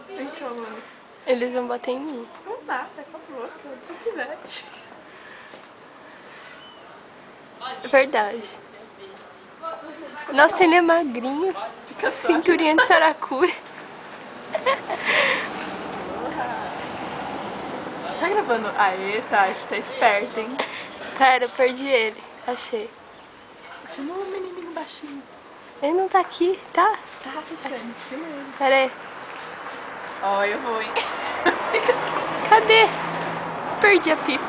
Então, mano. Eles vão bater em mim. Não dá, por favor, se pivete. Verdade. Nossa, ele é magrinho. Fica só. Cinturinha de saracura. Você tá gravando? Aê, tá, tá esperto, hein? Pera, eu perdi ele. Achei. Filma um menininho baixinho. Ele não tá aqui, tá? Tá fechando, filma ele. Pera aí. Ó, eu vou, hein? Cadê? Perdi a pipa.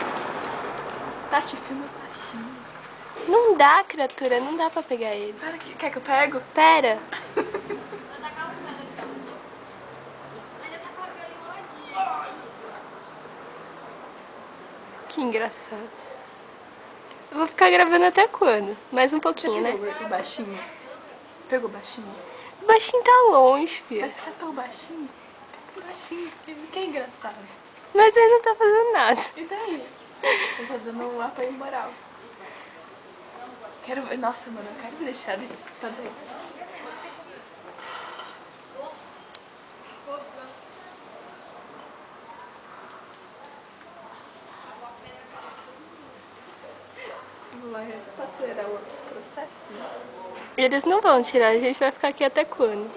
Tati, filma baixinho. Não dá, criatura. Não dá pra pegar ele. Para, quer que eu pego? Pera. Que engraçado. Eu vou ficar gravando até quando? Mais um pouquinho, né? Pegou o baixinho? Pegou o baixinho? O baixinho tá longe, filho. Mas você é tão baixinho? É tão baixinho. Que é engraçado. Mas ele não tá fazendo nada. E daí? Eu tô dando um apoio moral. Quero ver. Nossa, mano, eu quero deixar esse pra dentro. Posso ler o processo? Eles não vão tirar, a gente vai ficar aqui até quando?